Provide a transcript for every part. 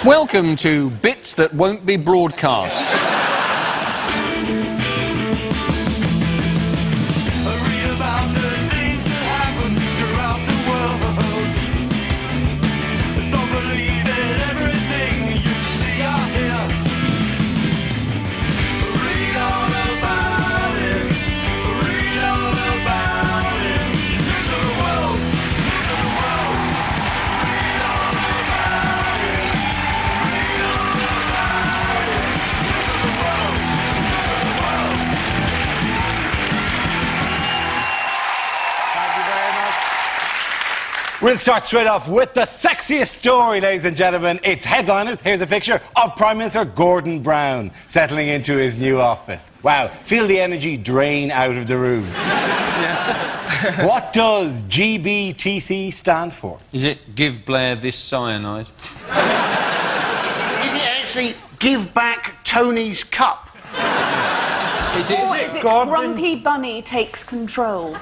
Welcome to Bits That Won't Be Broadcast. We'll start straight off with the sexiest story, ladies and gentlemen. It's headliners. Here's a picture of Prime Minister Gordon Brown settling into his new office. Wow, feel the energy drain out of the room. Yeah. What does GBTC stand for? Is it Give Blair This Cyanide? Is it actually Give Back Tony's Cup? Is it Grumpy Bunny Takes Control?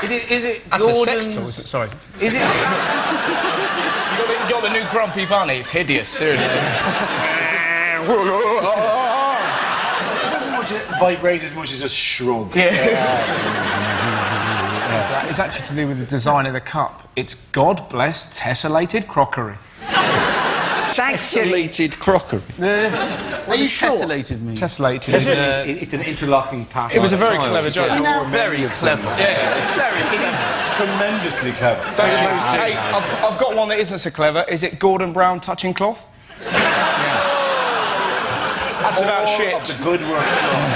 Is it That's Gordon's... a sex toy, is it? Sorry. Is it... You got the new Grumpy Bunny. It's hideous, seriously. It doesn't vibrate as much as a shrug. Yeah. It's actually to do with the design of the cup. It's God bless tessellated crockery. Tessellated crockery. Are you sure? Tessellated mean? Tessellated. It's an interlocking pattern. It was a very clever joke. very clever? Yeah. It's very It is tremendously clever. Hey, I've got one that isn't so clever. Is it Gordon Brown touching cloth? That's about shit. Of the good work done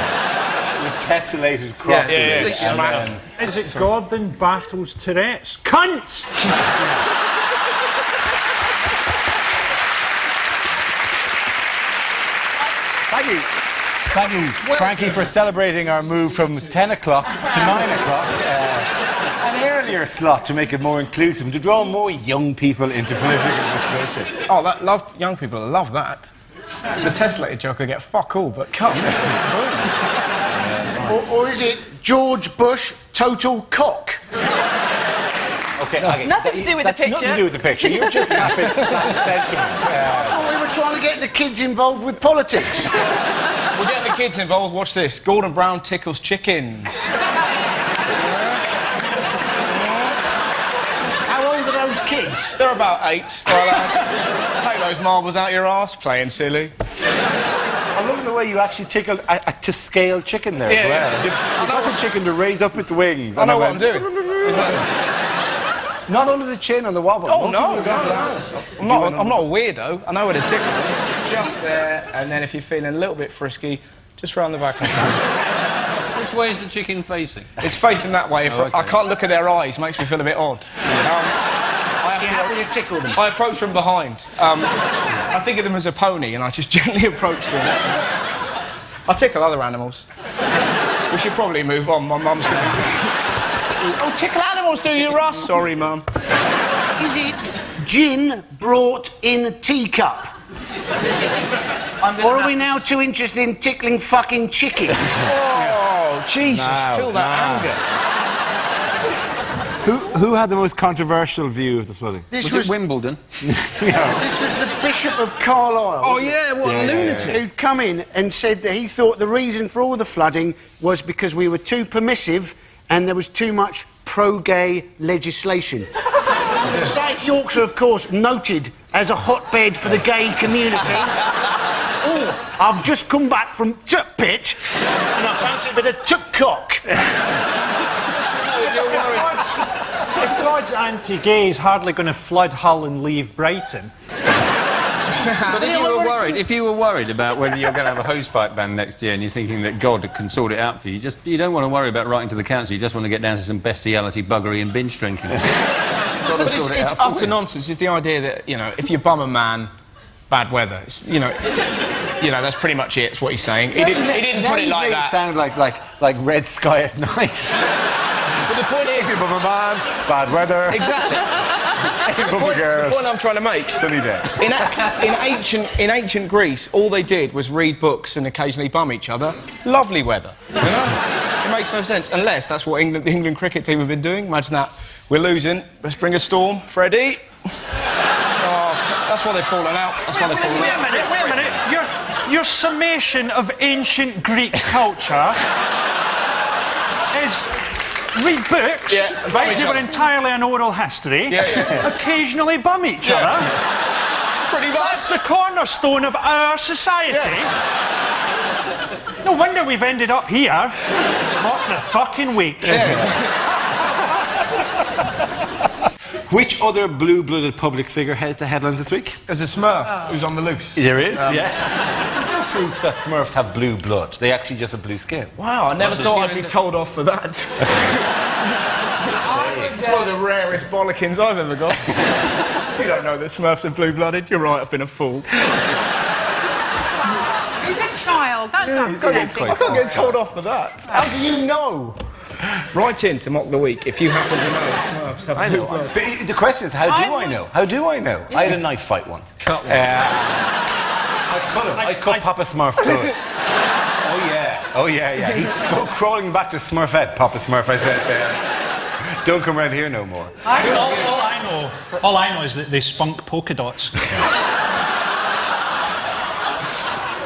with tessellated crockery. Smack. Is it Gordon battles Tourette's? Cunt! Thank you, Frankie, for celebrating our move from 10 o'clock to 9 o'clock. An earlier slot to make it more inclusive, to draw more young people into political discussion. Oh, young people love that. The tessellated joke will get fuck all, but cup. Or is it George Bush Total Cock? Okay. Nothing to do with the picture. Nothing to do with the picture. You're just tapping that sentiment. I thought we were trying to get the kids involved with politics. We're getting the kids involved. Watch this. Gordon Brown tickles chickens. How old are those kids? They're about 8. Well, take those marbles out your arse, playing silly. I'm loving the way you actually tickle a to-scale chicken there as well. As if you got the chicken to raise up its wings. I know what I'm doing. Not under the chin on the wobble. Oh, no. I'm not a weirdo. I know where to tickle them. Just there, and then if you're feeling a little bit frisky, just round the back of the head. Which way is the chicken facing? It's facing that way. Oh, okay. I can't look at their eyes. Makes me feel a bit odd. You're happy to tickle them? I approach from behind. I think of them as a pony, and I just gently approach them. I tickle other animals. We should probably move on. My mum's going to... Oh, tickle animals, do you, Russ? Sorry, Mum. Is it gin brought in a teacup? Or are we now too interested in tickling fucking chickens? Oh, Jesus, feel that anger. Who had the most controversial view of the flooding? Was it Wimbledon? This was the Bishop of Carlisle. Oh, yeah, what a lunatic. Who'd come in and said that he thought the reason for all the flooding was because we were too permissive and there was too much pro-gay legislation. South Yorkshire, of course, noted as a hotbed for the gay community. Oh, I've just come back from Tuck Pit and I fancy a bit of Tuck Cock. If God's anti-gay, he's hardly going to flood Hull and leave Brighton. But if you were worried about whether you're going to have a hosepipe ban next year and you're thinking that God can sort it out for you, you don't want to worry about writing to the council. You just want to get down to some bestiality, buggery and binge drinking. But it's utter nonsense. It's the idea that, if you bum a man, bad weather. It's, that's pretty much it. It's what he's saying. He didn't put it like that. It sound like Red Sky at Night. But the point is... If you bum a man, bad weather. Exactly. The point I'm trying to make. Sunny day. In ancient Greece, all they did was read books and occasionally bum each other. Lovely weather. It makes no sense, unless that's what the England cricket team have been doing. Imagine that. We're losing. Let's bring a storm. Freddie. Oh. That's why they've fallen out. That's why they've fallen out. Wait a minute. Your summation of ancient Greek culture is read books. Yeah, bum each They were other. entirely an oral history. Yeah. Occasionally bum each other. Pretty much. That's the cornerstone of our society. No wonder we've ended up here. What the fucking week. Which other blue-blooded public figure heads the headlines this week? There's a Smurf who's on the loose. There is, yes. There's no proof that Smurfs have blue blood. They actually just have blue skin. Wow, I never thought I'd be told off for that. It's one of the rarest bollockins I've ever got. You don't know that Smurfs are blue-blooded. You're right, I've been a fool. He's a child. That's upsetting. I can't get told off for that. How do you know? Write in to Mock the Week if you happen to know Smurfs have I blue know. blood. But the question is, how do I know? How do I know? I had a knife fight once. Cut one. I cut Papa Smurf's throat. Oh yeah. He'd go crawling back to Smurfette, Papa Smurf. I said, don't come around here no more. All I know is that they spunk polka dots.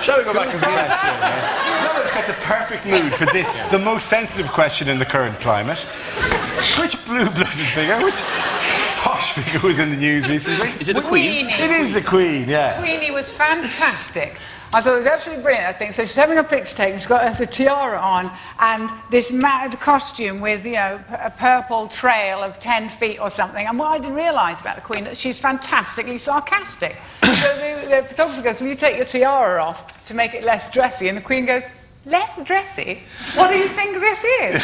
Shall we go back to the next show, man? Now let's set the perfect mood for this, the most sensitive question in the current climate. Which blue-blooded figure, which posh figure was in the news recently? Is it the Queen? Queenie. It is the Queen, yeah. Queenie was fantastic. I thought it was absolutely brilliant, I think. So she's having a picture taken, she's got her tiara on, and this mad costume with, you know, a purple trail of 10 feet or something. And what I didn't realise about the Queen, that she's fantastically sarcastic. So the photographer goes, will you take your tiara off to make it less dressy? And the Queen goes, less dressy? What do you think this is? I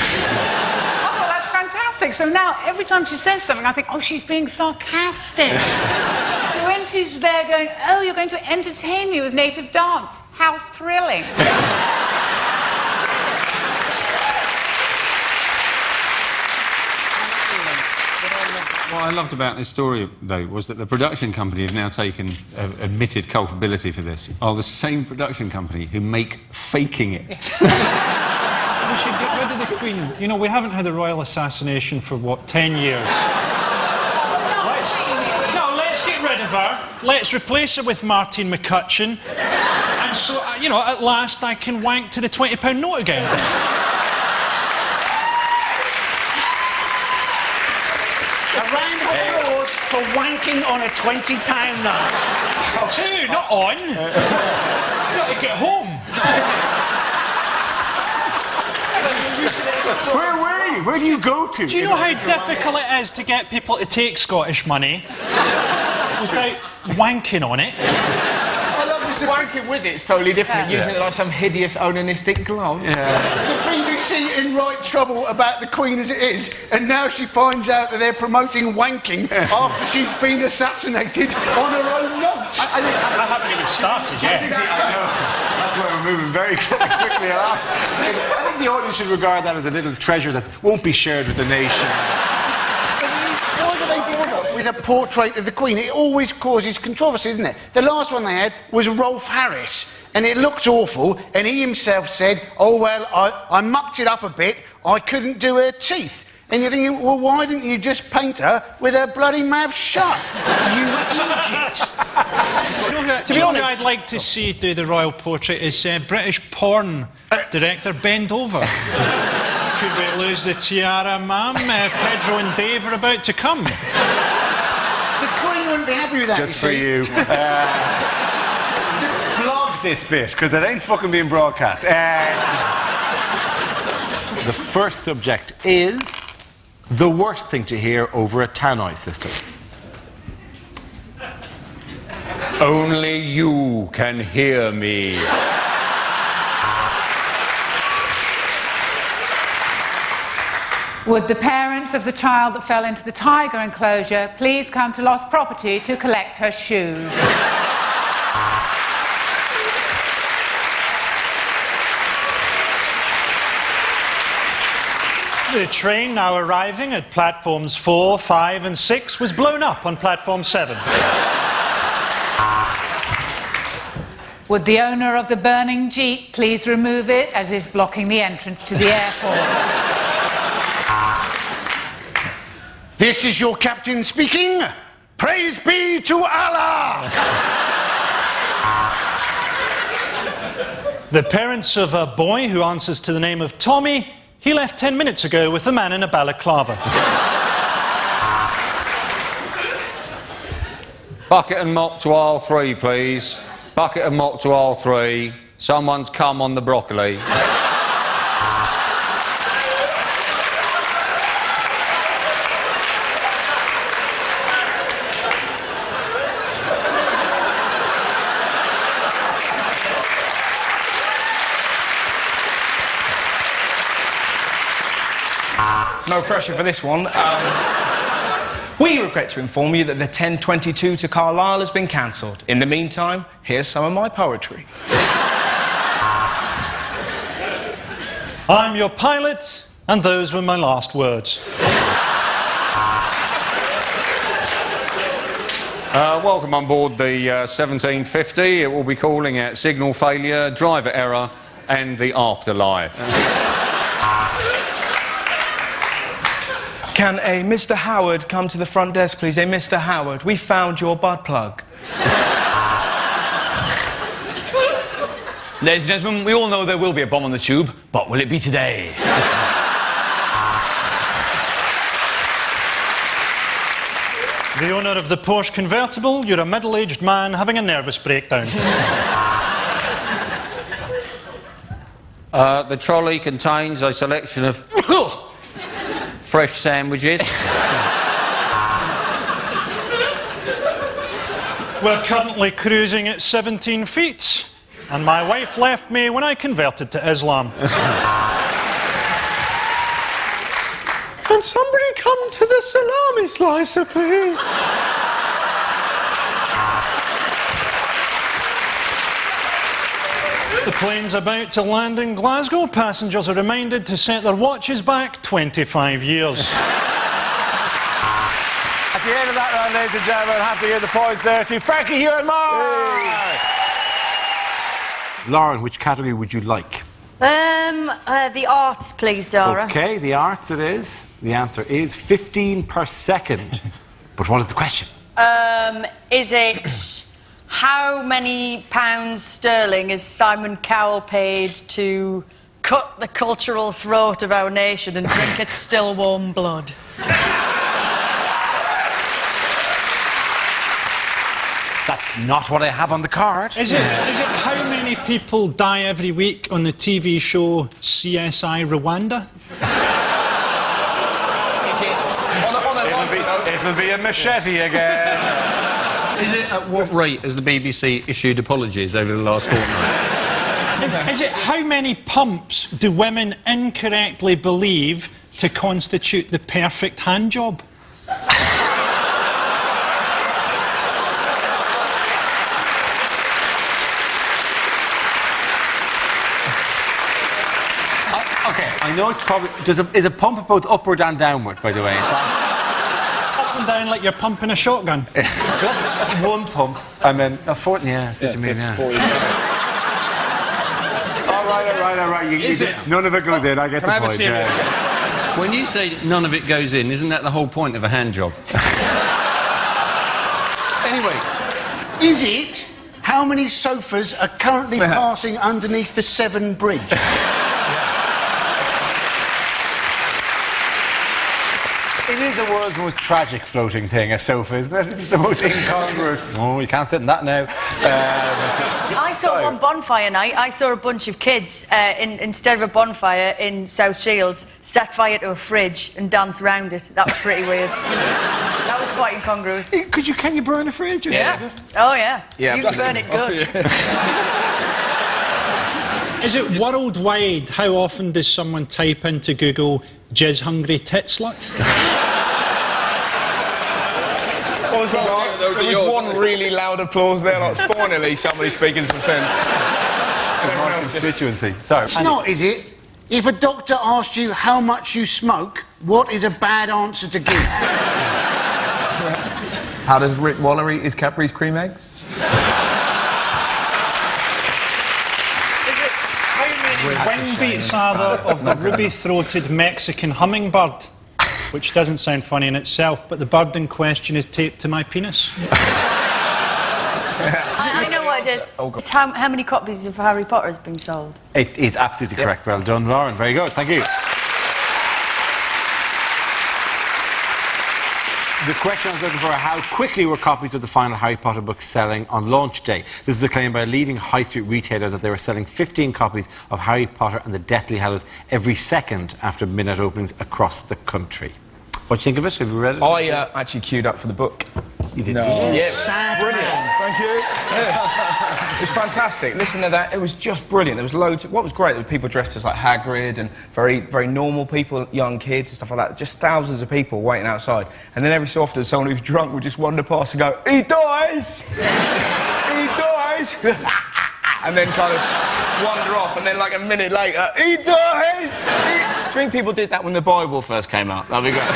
thought, that's fantastic. So now, every time she says something, I think, oh, she's being sarcastic. So when she's there going, oh, you're going to entertain me with native dance, how thrilling. What I loved about this story, though, was that the production company have now admitted culpability for this, are the same production company who make Faking It. We should get rid of the Queen. You know, we haven't had a royal assassination for, what, 10 years? Let's get rid of her. Let's replace her with Martine McCutcheon. And so, you know, at last I can wank to the £20 note again. A round of applause for wanking on a £20 note. Two, not on. You got to get home. Where were you? Where do you go to? Do you know how difficult it is to get people to take Scottish money without wanking on it? I love this. Wanking with it's totally different. Using it like some hideous onanistic glove. The BBC in right trouble about the Queen as it is, and now she finds out that they're promoting wanking after she's been assassinated on her own note. I haven't even started yet. That's why we're moving very quickly along. I think the audience should regard that as a little treasure that won't be shared with the nation. Why do they bother with a portrait of the Queen? It always causes controversy, doesn't it? The last one they had was Rolf Harris, and it looked awful, and he himself said, oh, well, I mucked it up a bit, I couldn't do her teeth. And you're thinking, well, why didn't you just paint her with her bloody mouth shut? You idiot. To be honest, I'd like to see do the royal portrait is British porn director Bend Over. Could we lose the tiara, ma'am? Pedro and Dave are about to come. The Queen wouldn't be happy with that. Just for you. Blog this bit, because it ain't fucking being broadcast. The first subject is the worst thing to hear over a tannoy system. Only you can hear me. Would the parents of the child that fell into the tiger enclosure please come to Lost Property to collect her shoes? The train now arriving at platforms 4, 5 and 6 was blown up on platform 7. Would the owner of the burning Jeep please remove it as it's blocking the entrance to the airport? This is your captain speaking. Praise be to Allah! The parents of a boy who answers to the name of Tommy, he left 10 minutes ago with a man in a balaclava. Bucket and mop to aisle 3, please. Bucket and mop to aisle 3. Someone's come on the broccoli. No pressure for this one. We regret to inform you that the 10:22 to Carlisle has been cancelled. In the meantime, here's some of my poetry. I'm your pilot, and those were my last words. Welcome on board the 1750. It will be calling at signal failure, driver error, and the afterlife. Can a Mr. Howard come to the front desk, please? A Mr. Howard, we found your butt plug. Ladies and gentlemen, we all know there will be a bomb on the tube, but will it be today? The owner of the Porsche convertible, you're a middle-aged man having a nervous breakdown. The trolley contains a selection of fresh sandwiches. We're currently cruising at 17 feet, and my wife left me when I converted to Islam. Can somebody come to the salami slicer, please? The plane's about to land in Glasgow. Passengers are reminded to set their watches back 25 years. At the end of that round, ladies and gentlemen, have to give the points there to Frankie, Hugh and Mark. Lauren, which category would you like? The arts, please, Dara. Okay, the arts it is. The answer is 15 per second. But what is the question? Is it how many pounds sterling is Simon Cowell paid to cut the cultural throat of our nation and drink its still warm blood? That's not what I have on the card. Is it how many people die every week on the TV show CSI Rwanda? It'll be a machete again. Is it at what rate has the BBC issued apologies over the last fortnight? Is it how many pumps do women incorrectly believe to constitute the perfect hand job? Okay, I know it's probably... is a pump both upward and downward, by the way? Up and down like you're pumping a shotgun. That's one pump. And then a fourth... Yeah, I see what you mean, yeah. All right. None of it goes in. I get the point. Yeah. When you say none of it goes in, isn't that the whole point of a hand job? Anyway. Is it how many sofas are currently passing underneath the Severn Bridge? It is the world's most tragic floating thing, a sofa, isn't it? It's the most incongruous. Oh, you can't sit in that now. I saw one bonfire night. I saw a bunch of kids, instead of a bonfire in South Shields, set fire to a fridge and danced around it. That was pretty weird. That was quite incongruous. Can you burn a fridge? Yeah. Oh, yeah. You can burn it good. Is it worldwide? How often does someone type into Google "jizz hungry tit slut"? There was one really loud applause there, like finally somebody speaking some sense. Constituency. Sorry. It's not, is it? If a doctor asked you how much you smoke, what is a bad answer to give? How does Rick Waller eat his Cadbury's cream eggs? Wing beats are there of the ruby-throated Mexican hummingbird, which doesn't sound funny in itself, but the bird in question is taped to my penis. I know what it is. It's how many copies of Harry Potter has been sold? It is absolutely correct. Well done, Lauren. Very good. Thank you. The question I was looking for, how quickly were copies of the final Harry Potter book selling on launch day? This is a claim by a leading high street retailer that they were selling 15 copies of Harry Potter and the Deathly Hallows every second after midnight openings across the country. What do you think of it? Have you read it? I actually queued up for the book. You did? No. Did you? Yeah, Sad brilliant. man. Thank you. Yeah. It was fantastic. Listen to that. It was just brilliant. There was loads. What was great, there were people dressed as like Hagrid and very, very normal people, young kids and stuff like that. Just thousands of people waiting outside. And then every so often, someone who's drunk would just wander past and go, "He dies! He dies!" and then kind of wander off. And then like a minute later, "He dies! Do you think people did that when the Bible first came out? That'd be great.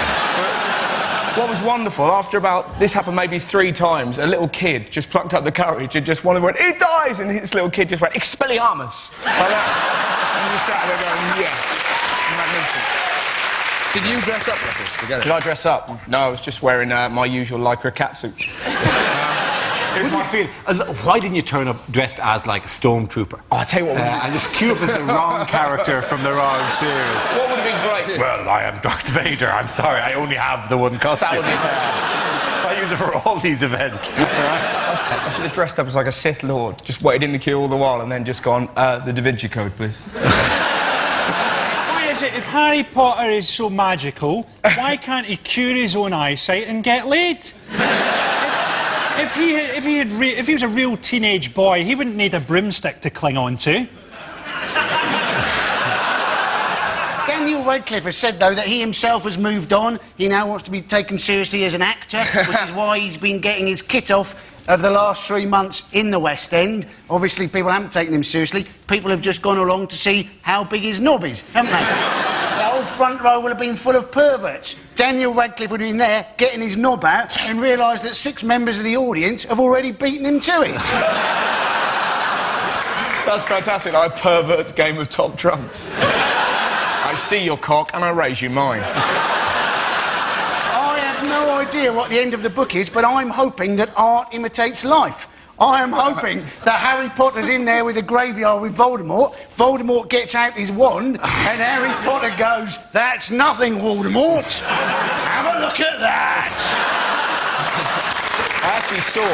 What was wonderful, after about, this happened maybe 3 times, a little kid just plucked up the courage and just went, "He dies!" And this little kid just went, "Expelliarmus!" Like that. And we sat there going, yes. Magnificent. Did you dress up, Russell? Did I dress up? No, I was just wearing my usual lycra catsuit. Here's my feeling. Why didn't you turn up dressed as like a stormtrooper? Oh, I'll tell you what. And just queue up as the wrong character from the wrong series. What would have been great? Well, I am Darth Vader. I'm sorry, I only have the one costume. That would be great. I use it for all these events. I should have dressed up as like a Sith Lord, just waited in the queue all the while and then just gone, "The Da Vinci Code, please." Why is it, if Harry Potter is so magical, why can't he cure his own eyesight and get laid? If he was a real teenage boy, he wouldn't need a broomstick to cling on to. Daniel Radcliffe has said, though, that he himself has moved on. He now wants to be taken seriously as an actor, which is why he's been getting his kit off over the last 3 months in the West End. Obviously, people haven't taken him seriously. People have just gone along to see how big his knob is, haven't they? The whole front row will have been full of perverts. Daniel Radcliffe would have been there getting his knob out and realised that 6 members of the audience have already beaten him to it. That's fantastic, like a pervert's game of top trumps. I see your cock and I raise you mine. I have no idea what the end of the book is, but I'm hoping that art imitates life. I am hoping that Harry Potter's in there with a graveyard with Voldemort. Voldemort gets out his wand, and Harry Potter goes, "That's nothing, Voldemort. Have a look at that." I actually saw...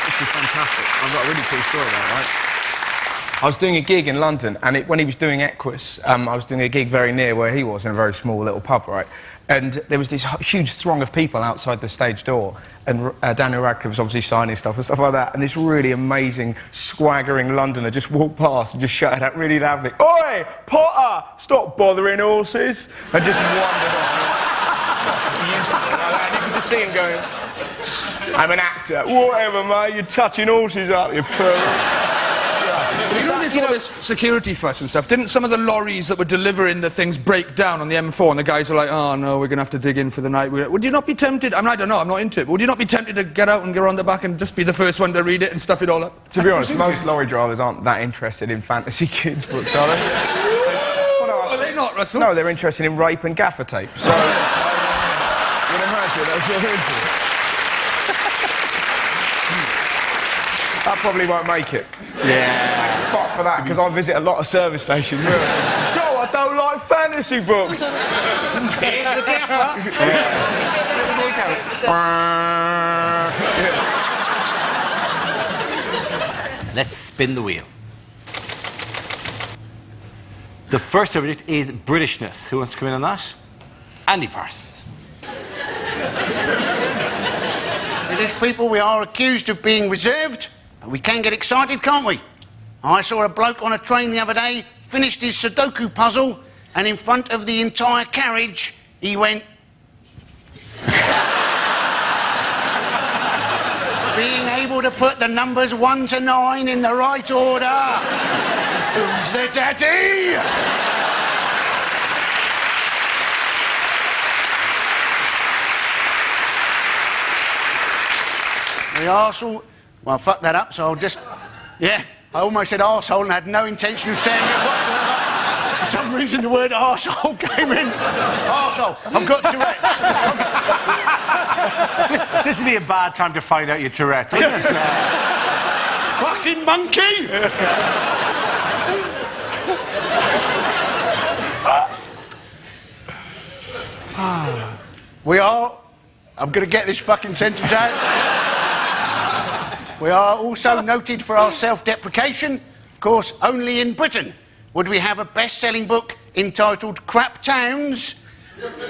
This is fantastic. I've got a really cool story about it, right? I was doing a gig in London, and when he was doing Equus, I was doing a gig very near where he was, in a very small little pub, right? And there was this huge throng of people outside the stage door, and Daniel Radcliffe was obviously signing stuff and stuff like that, and this really amazing, swaggering Londoner just walked past and just shouted out really loudly, "Oi, Potter, stop bothering horses," and just wandered off. And you could just see him going, "I'm an actor." "Whatever, mate, you're touching horses up, you pervert." You know, there's all this security fuss and stuff. Didn't some of the lorries that were delivering the things break down on the M4 and the guys are like, "Oh no, we're going to have to dig in for the night"? Would you not be tempted? I don't know, I'm not into it, but would you not be tempted to get out and go on the back and just be the first one to read it and stuff it all up? To be honest, most lorry drivers aren't that interested in fantasy kids' books, are they? Are they not, Russell? No, they're interested in rape and gaffer tape. So, you can imagine that's what they're into. That probably won't make it. Yeah. Fuck for that, because I visit a lot of service stations. So I don't like fantasy books. Here's the gaffer. Let's spin the wheel. The first subject is Britishness. Who wants to come in on that? Andy Parsons. British people, we are accused of being reserved, but we can get excited, can't we? I saw a bloke on a train the other day, finished his Sudoku puzzle, and in front of the entire carriage, he went... Being able to put the numbers 1 to 9 in the right order. Who's the daddy? The arsehole... Well, fuck that up, so I'll just... Yeah, I almost said arsehole and had no intention of saying it whatsoever. For some reason the word arsehole came in. Arsehole. I've got Tourette's. This would be a bad time to find out your Tourette's, wouldn't it? Fucking monkey! We are... I'm going to get this fucking sentence out. We are also noted for our self-deprecation. Of course, only in Britain would we have a best-selling book entitled Crap Towns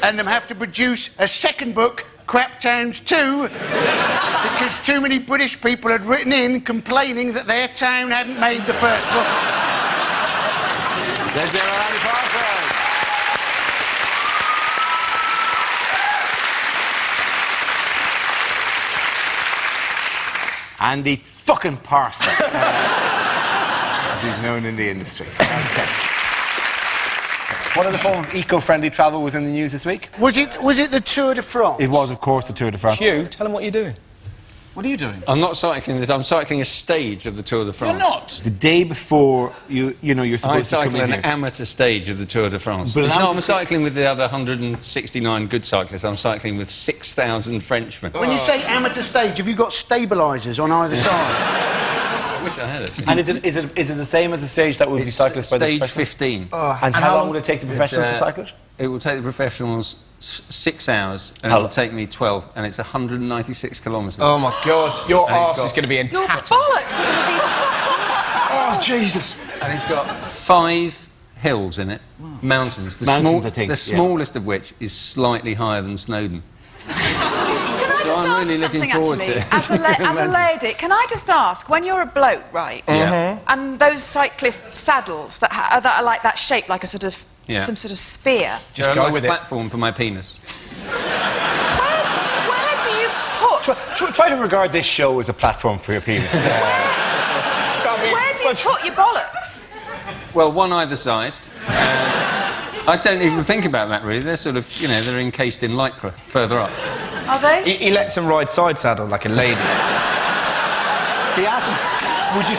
and them have to produce a second book, Crap Towns 2, because too many British people had written in complaining that their town hadn't made the first book. There's Andy Parker. Andy fucking Parson. As he's known in the industry. Okay. What other form of eco-friendly travel was in the news this week? Was it the Tour de France? It was, of course, the Tour de France. Hugh, tell him what you're doing. What are you doing? I'm not cycling this. I'm cycling a stage of the Tour de France. You're not. The day before you're I'm supposed to come cycling in an here. amateur stage of the Tour de France. But I'm cycling with the other 169 good cyclists. I'm cycling with 6,000 Frenchmen. When you say amateur stage, have you got stabilisers on either side? I wish I had it. And is it the same as the stage that would be cyclist by the stage professionals? 15. And how long would it take the professionals to cycle it? It will take the professionals 6 hours, and How it will long? take me 12, and it's 196 kilometres. Oh my God, your And it's arse got- is going to be in Your tatters. bollocks are going to be just... Oh Jesus! And it's got 5 hills in it, mountains. The, Mountains, I think, the yeah. smallest of which is slightly higher than Snowdon. Can I just I'm ask really something, looking forward actually? to it. As a lady, can I just ask, when you're a bloke, right, Yeah. and those cyclist saddles that are like that shape, like a sort of... Yeah. some sort of spear. Just go like with a it. platform for my penis. Where do you put... Try to regard this show as a platform for your penis. Where do you put your bollocks? Well, one either side. I don't even think about that, really. They're sort of, they're encased in lycra further up. Are they? He lets them ride side saddle like a lady. He asked him, would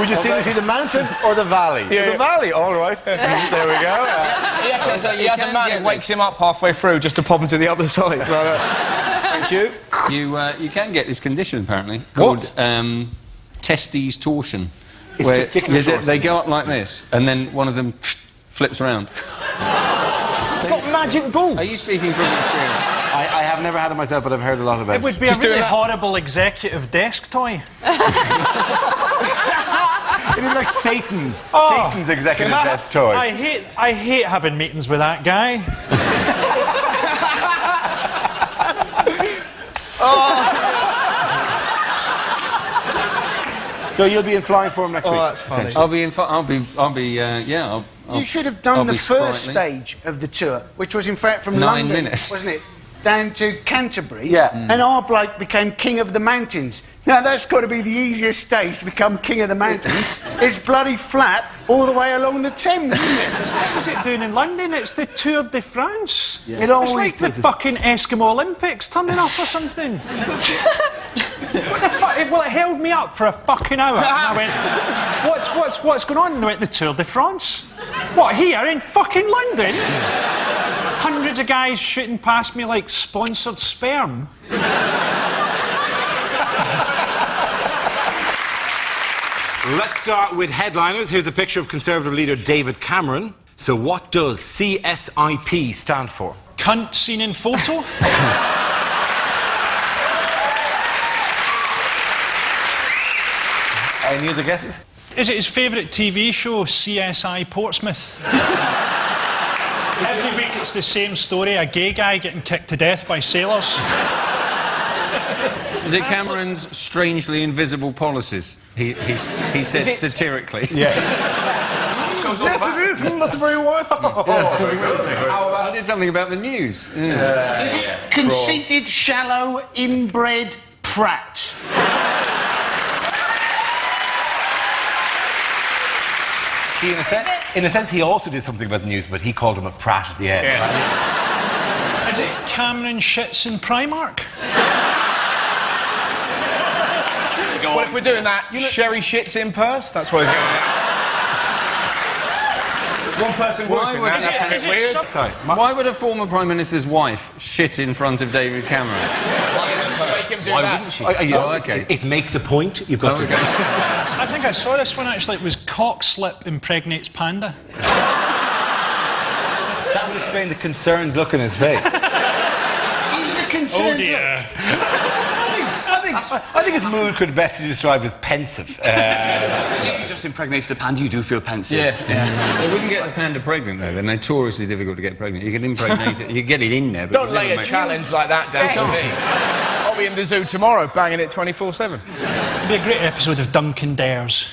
you sooner see the mountain or the valley? Yeah. The valley, all right. There we go. He has a man who wakes him up halfway through just to pop him to the other side. Thank you. You can get this condition, apparently, called testes torsion. Where testicular torsion. they go up like this, and then one of them flips around. Got magic balls. Are you speaking from experience? I have never had it myself, but I've heard a lot about It would be Just a really doing that. horrible executive desk toy. It is like Satan's executive I- desk toy. I hate having meetings with that guy. So you'll be in flying form next week. that's funny. I'll be You should have I'll done the be first sprightly. stage of the tour, which was in fact from 9 London, minutes. wasn't it? Down to Canterbury. Yeah. And our bloke became king of the mountains. Now that's got to be the easiest stage to become king of the mountains. It's bloody flat all the way along the Thames, isn't it? What was it doing in London? It's the Tour de France. It It's always like the does. fucking Eskimo Olympics turning up or something. What the fuck? Well, it held me up for a fucking hour. And I went, what's going on? And they went, the Tour de France. What, here in fucking London? Hundreds of guys shooting past me like sponsored sperm. Let's start with headliners. Here's a picture of Conservative leader David Cameron. So what does CSIP stand for? Cunt seen in photo. Any other guesses? Is it his favourite TV show, CSI Portsmouth? Every week it's the same story, a gay guy getting kicked to death by sailors. Is it Cameron's strangely invisible policies? He said satirically. Yes. Yes, it is. That's very wild. I did something about the news. Is it conceited, shallow, inbred prat? See, in a sense, he also did something about the news, but he called him a prat at the end. Is it Cameron shits in Primark? Well, if we're doing that, Sherry shits in purse. That's what he's going one person working. would- That's a bit is it weird. some- Sorry. Why would a former Prime Minister's wife shit in front of David Cameron? Why wouldn't she? Oh, okay. It makes a point. You've got to. I think I saw this one actually. It was cock slip impregnates panda. That would explain the concerned look in his face. He's a concerned. Oh dear. I think his mood could best be described as pensive. If you just impregnate the panda, you do feel pensive. Yeah. They wouldn't get the panda pregnant, though. They're notoriously difficult to get pregnant. You can impregnate it, you get it in there, but Don't you lay never a make- challenge like that down to me. I'll be in the zoo tomorrow, banging it 24/7. It'd be a great episode of Duncan Dares.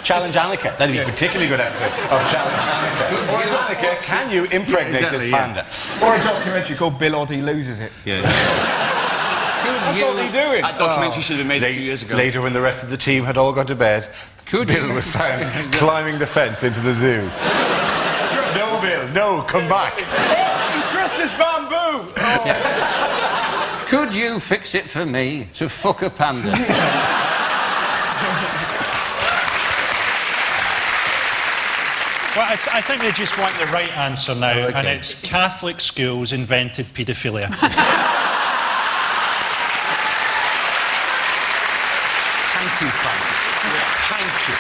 Challenge Annika. That'd be a particularly good episode of Challenge Annika. Or Annika, can you impregnate exactly, this panda? Or a documentary called Bill Oddie Loses It. Yeah. That's all they're doing. That documentary should have been made a few years ago. Later, when the rest of the team had all gone to bed, Bill was found climbing the fence into the zoo. No, Bill, no, come back. He's dressed as bamboo. Could you fix it for me to fuck a panda? Well, I think they just want the right answer now, and it's Catholic schools invented paedophilia. Thank you, Frank. Thank you.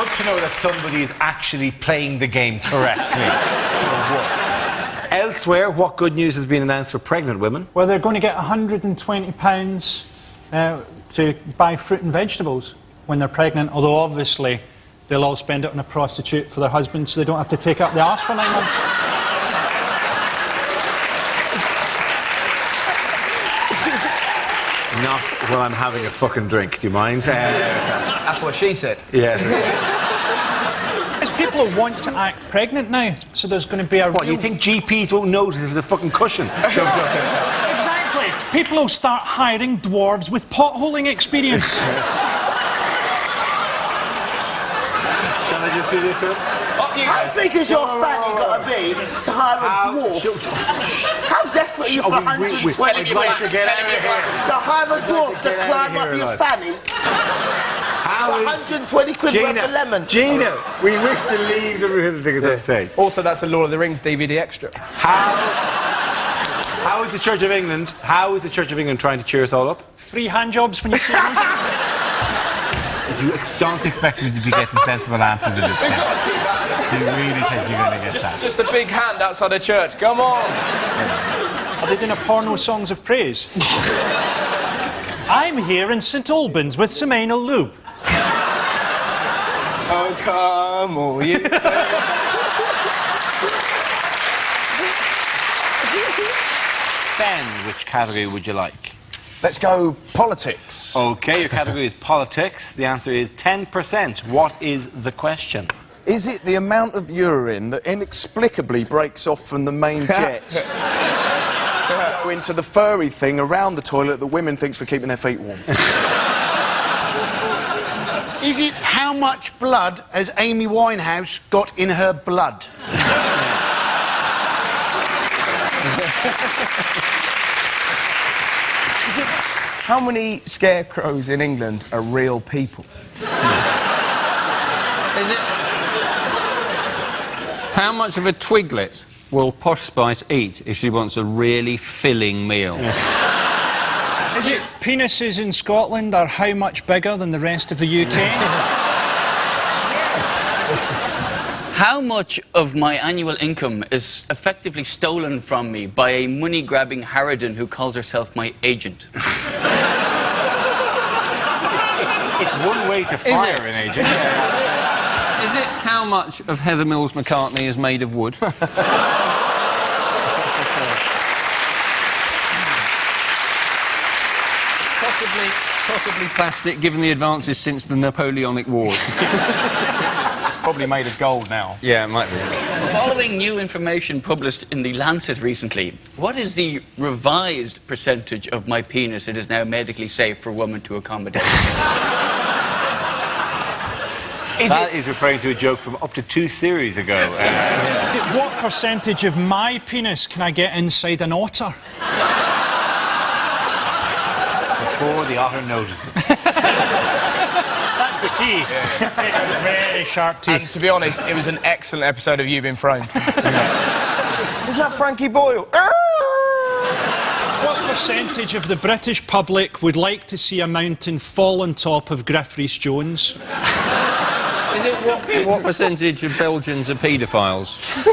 Good to know that somebody is actually playing the game correctly. For once. Elsewhere, what good news has been announced for pregnant women? Well, they're going to get £120 to buy fruit and vegetables when they're pregnant, although obviously they'll all spend it on a prostitute for their husband so they don't have to take up the arse for 9 months. Not while I'm having a fucking drink, do you mind? That's what she said. Yes. There's people who want to act pregnant now, so there's going to be a What, real... you think GPs won't notice if there's a fucking cushion shoved up there? Exactly. People will start hiring dwarves with potholing experience. Shall I just do this one? How big has your fanny got to be to hire a dwarf? How desperate are you for 120 I'd like to get out of here. to hire a dwarf to climb up your fanny? How is... 120 quid worth of lemons. Gina, we wish to leave the room, things I say. Also, that's the Lord of the Rings DVD extra. How is the Church of England? How is the Church of England trying to cheer us all up? Free hand jobs when you see them. You honestly expect me to be getting sensible answers at this stage? Do you really think you're going to get that? Just a big hand outside the church. Come on. Are they doing a porno songs of praise? I'm here in St Albans with some anal lube. Oh, come on, you. Ben, which category would you like? Let's go politics. OK, your category is politics. The answer is 10%. What is the question? Is it the amount of urine that inexplicably breaks off from the main jet go into the furry thing around the toilet that women think's for keeping their feet warm? Is it how much blood has Amy Winehouse got in her blood? Is it how many scarecrows in England are real people? Is it... How much of a twiglet will Posh Spice eat if she wants a really filling meal? Is it penises in Scotland are how much bigger than the rest of the UK? How much of my annual income is effectively stolen from me by a money-grabbing harridan who calls herself my agent? It's one way to fire an agent. Is it how much of Heather Mills McCartney is made of wood? Possibly plastic, given the advances since the Napoleonic Wars. It's probably made of gold now. Yeah, it might be. Following new information published in The Lancet recently, what is the revised percentage of my penis it is now medically safe for a woman to accommodate? That is referring to a joke from up to 2 series ago. What percentage of my penis can I get inside an otter? before the otter notices. That's the key. Very sharp teeth. And to be honest, it was an excellent episode of You Been Framed. Isn't that Frankie Boyle? What percentage of the British public would like to see a mountain fall on top of Griff Rhys-Jones? Is it what percentage of Belgians are paedophiles?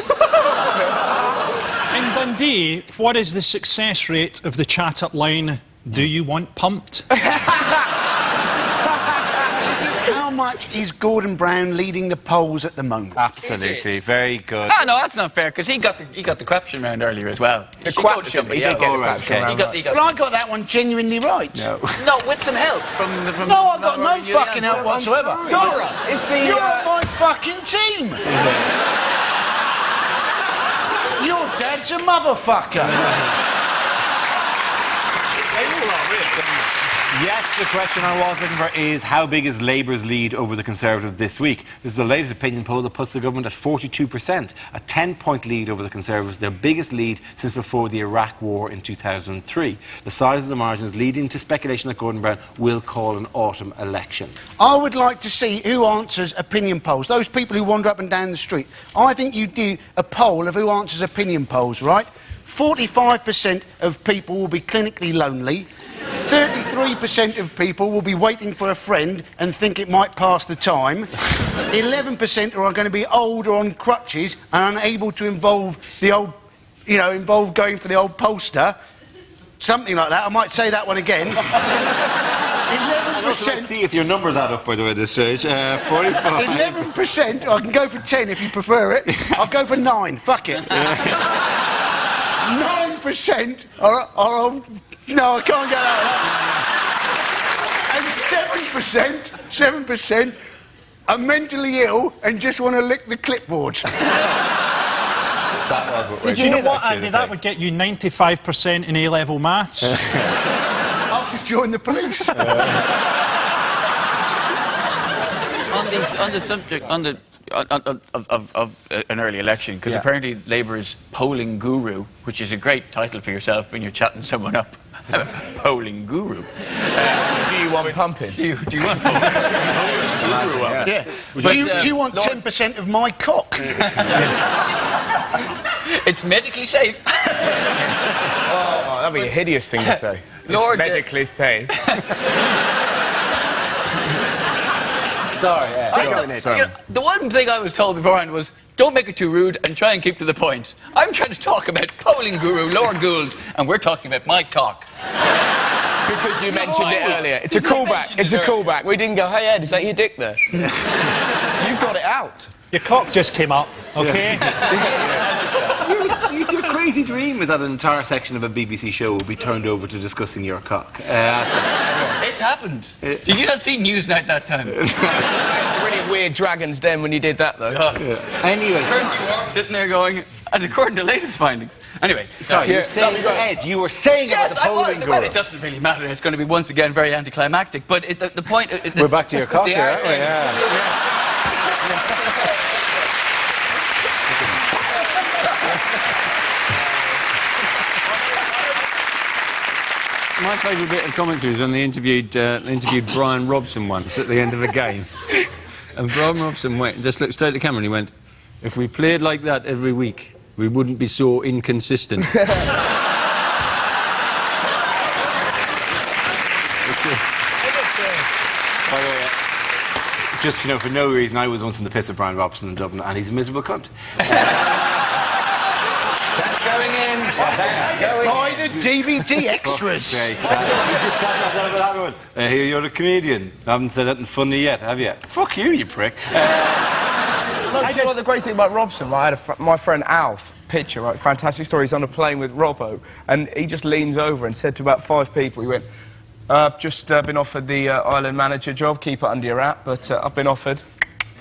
In Dundee, what is the success rate of the chat-up line, "Do you want pumped"? How much is Gordon Brown leading the polls at the moment? Absolutely, very good. Ah, no, that's not fair, because he got the craption round earlier as well. The She go to craption, somebody he did else. get the Oh, right, craption round, He got Well, I got that one genuinely right. No. No, with some help from No, I got no fucking help whatsoever. Dora, it's the... You're on my fucking team! Your dad's a motherfucker! Yes, the question I was looking for is how big is Labour's lead over the Conservatives this week? This is the latest opinion poll that puts the government at 42%, a 10-point lead over the Conservatives, their biggest lead since before the Iraq War in 2003. The size of the margins leading to speculation that Gordon Brown will call an autumn election. I would like to see who answers opinion polls. Those people who wander up and down the street. I think you do a poll of who answers opinion polls, right? 45% of people will be clinically lonely. 33% of people will be waiting for a friend and think it might pass the time. 11% are going to be old or on crutches and unable to involve going for the old pollster. Something like that. I might say that one again. 11%. See if your numbers add up, by the way, at this stage. 45. 11%. I can go for 10 if you prefer it. I'll go for 9. Fuck it. 9% are no, I can't get out of that. And 7% are mentally ill and just want to lick the clipboard. That was what Did you know what, Andy? That would get you 95% in A-level maths. I'll just join the police. On the subject of an early election, because apparently Labour's polling guru, which is a great title for yourself when you're chatting someone up. Polling guru. Do you want pumping? Do you want pumping? Yeah. Do you want 10% of my cock? It's medically safe. Oh, that'd be a hideous thing to say. Lord, it's medically safe. Sorry, the one thing I was told beforehand was, don't make it too rude and try and keep to the point. I'm trying to talk about polling guru Lord Gould, and we're talking about my cock. Because you mentioned it earlier. It's a callback. It's a callback. We didn't go, hey, Ed, is that your dick there? You've got it out. Your cock just came up, OK? Your crazy dream is that an entire section of a BBC show will be turned over to discussing your cock. It's happened. Did you not see Newsnight that time? Really weird Dragon's Den when you did that, though. Anyway. Kirsty Wark sitting there going, and according to latest findings. Anyway, sorry. You were saying, Ed, you were saying about the polling guru. Well, it doesn't really matter. It's going to be once again very anticlimactic. But the point... We're back to your cock here, aren't we? My favourite bit of commentary was when they interviewed Brian Robson once at the end of a game. And Brian Robson just looked straight at the camera and he went, if we played like that every week, we wouldn't be so inconsistent. By the way, just to know, for no reason, I was once in the piss with Brian Robson in Dublin, and he's a miserable cunt. That's going in. That's going Buy the DVD extras. You just said that with that one. Here, you're a comedian. I haven't said anything funny yet, have you? Fuck you, you prick. No, do you know what the great thing about Robson? I had my friend Alf Pitcher, right? Fantastic story. He's on a plane with Robbo, and he just leans over and said to about 5 people, he went, I've just been offered the island manager job, keep it under your wrap, but I've been offered.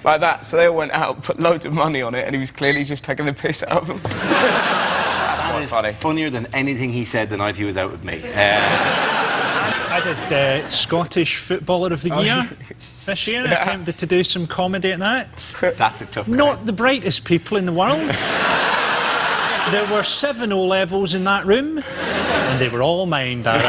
Like that. So they all went out, put loads of money on it, and he was clearly just taking the piss out of them. That's quite funny. Funnier than anything he said the night he was out with me. I did Scottish Footballer of the Year this year. I attempted to do some comedy at that. That's a tough guy. Not the brightest people in the world. There were 7 O-levels in that room, and they were all mine, Darren.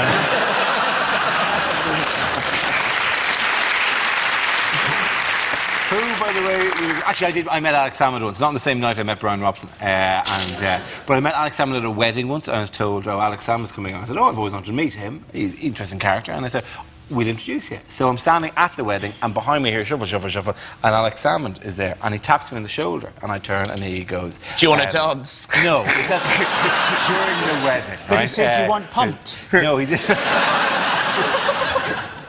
by the way, actually, I met Alex Salmond once. Not on the same night I met Brian Robson. But I met Alex Salmond at a wedding once. I was told, oh, Alex Salmond's coming on. I said, oh, I've always wanted to meet him. He's an interesting character. And they said, we'll introduce you. So I'm standing at the wedding, and behind me here, shuffle, shuffle, shuffle, and Alex Salmond is there, and he taps me on the shoulder, and I turn, and he goes... Do you want to dance? No, it's during the wedding. But he said you want pumped. No, he didn't.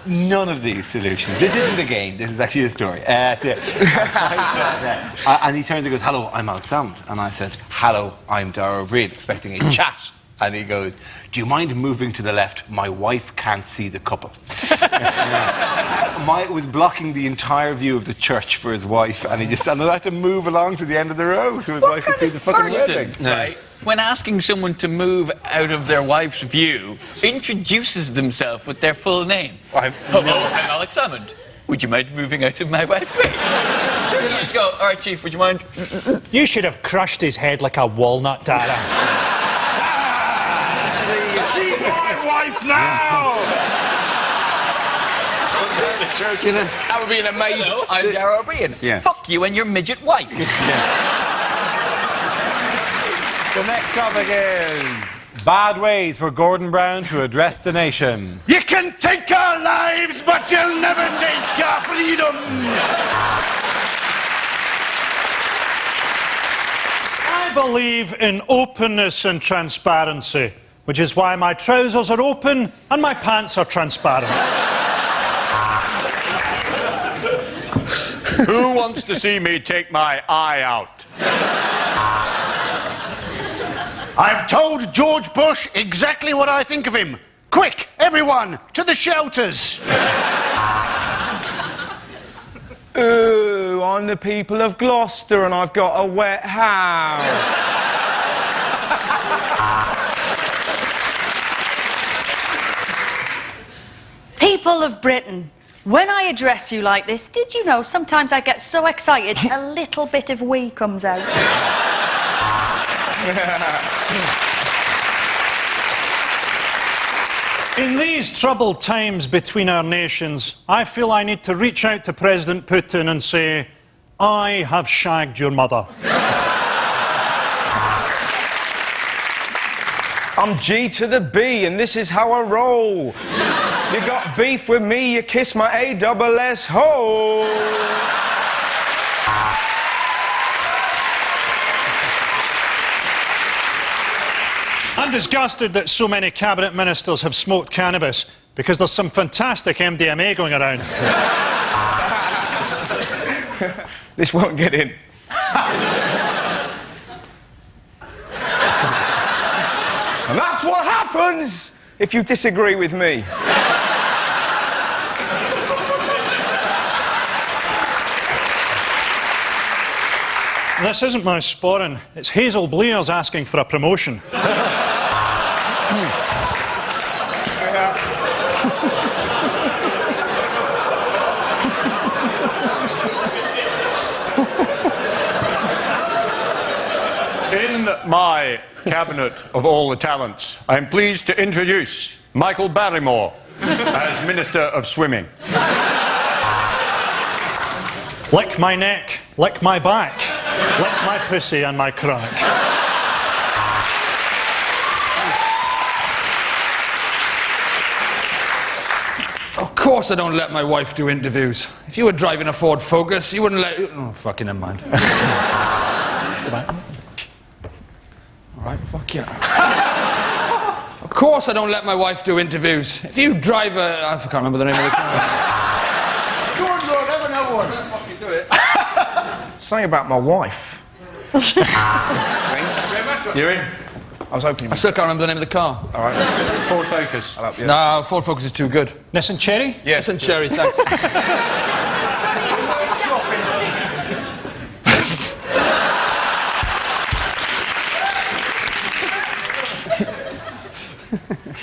None of these solutions. This isn't a game. This is actually a story. And he turns and goes, hello, I'm Alex Salmond. And I said, hello, I'm Dara O'Brien, expecting a chat. And he goes, do you mind moving to the left? My wife can't see the couple. It was blocking the entire view of the church for his wife, and he just had to move along to the end of the row so his wife could see the fucking wedding. Right? When asking someone to move out of their wife's view, introduces themselves with their full name. Hello, I'm Alex Salmond. Would you mind moving out of my wife's way? So you just go, all right, Chief, would you mind? You should have crushed his head like a walnut, Dara. She's my wife now! That would be an amazing... Hello, I'm Dara O'Brien. Yeah. Fuck you and your midget wife. The next topic is bad ways for Gordon Brown to address the nation. You can take our lives, but you'll never take our freedom. I believe in openness and transparency, which is why my trousers are open and my pants are transparent. Who wants to see me take my eye out? I've told George Bush exactly what I think of him. Quick, everyone, to the shelters. Ooh, I'm the people of Gloucester and I've got a wet house. People of Britain, when I address you like this, did you know sometimes I get so excited a little bit of wee comes out? In these troubled times between our nations, I feel I need to reach out to President Putin and say, I have shagged your mother. I'm G to the B and this is how I roll. You got beef with me, you kiss my A-double-S hole. I'm disgusted that so many cabinet ministers have smoked cannabis because there's some fantastic MDMA going around. This won't get in. And that's what happens if you disagree with me. This isn't my sporran. It's Hazel Blair's asking for a promotion. In my cabinet of all the talents, I'm pleased to introduce Michael Barrymore as Minister of Swimming. Lick my neck, lick my back, lick my pussy and my crack. Of course I don't let my wife do interviews. If you were driving a Ford Focus, you wouldn't let... Oh, fucking never mind. All right, fuck yeah. Of course I don't let my wife do interviews. If you drive a... I can't remember the name of the car. Go on, Lord, have another one. Fucking do it. Something about my wife. You're in. I was hoping... I still can't remember the name of the car. All right. Ford Focus. No, Ford Focus is too good. Nissan Cherry? Yes. Nissan Cherry, thanks.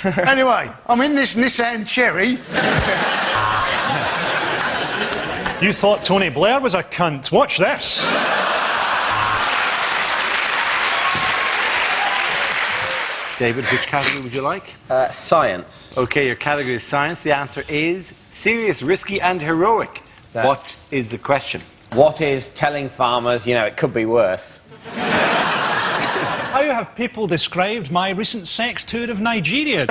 Anyway, I'm in this Nissan Cherry. You thought Tony Blair was a cunt. Watch this. David, which category would you like? Science. Okay, your category is science. The answer is serious, risky and heroic. What is the question? What is telling farmers, you know, it could be worse? How have people described my recent sex tour of Nigeria?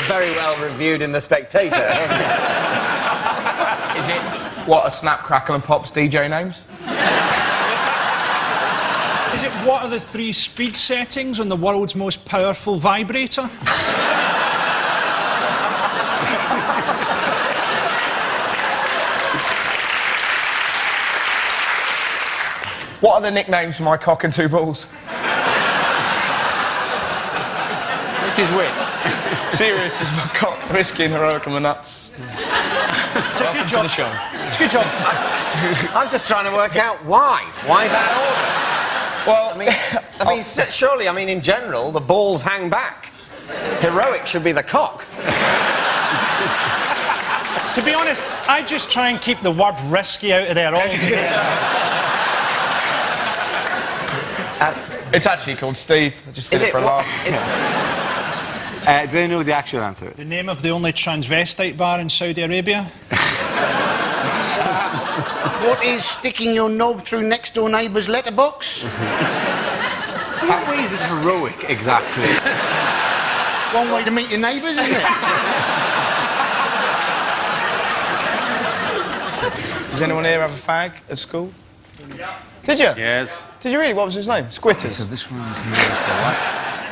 Very well reviewed in The Spectator. Is it what are Snap, Crackle and Pop's DJ names? Is it what are the 3 speed settings on the world's most powerful vibrator? What are the nicknames for my cock and 2 balls? Which is which? Serious is my cock, risky and heroic are my nuts. It's a good job. To the show. It's a good job. I'm just trying to work out why. Why that order? Well, I mean, surely, I mean, in general, the balls hang back. Heroic should be the cock. To be honest, I just try and keep the word risky out of there altogether. It's actually called Steve. I just did it for a laugh. Do they know what the actual answer is? The name of the only transvestite bar in Saudi Arabia? What is sticking your knob through next door neighbour's letterbox? What ways is heroic, exactly? One way to meet your neighbours, isn't it? Does anyone here have a fag at school? Did you? Yes. Did you really? What was his name? Squitters? So this one here is the what?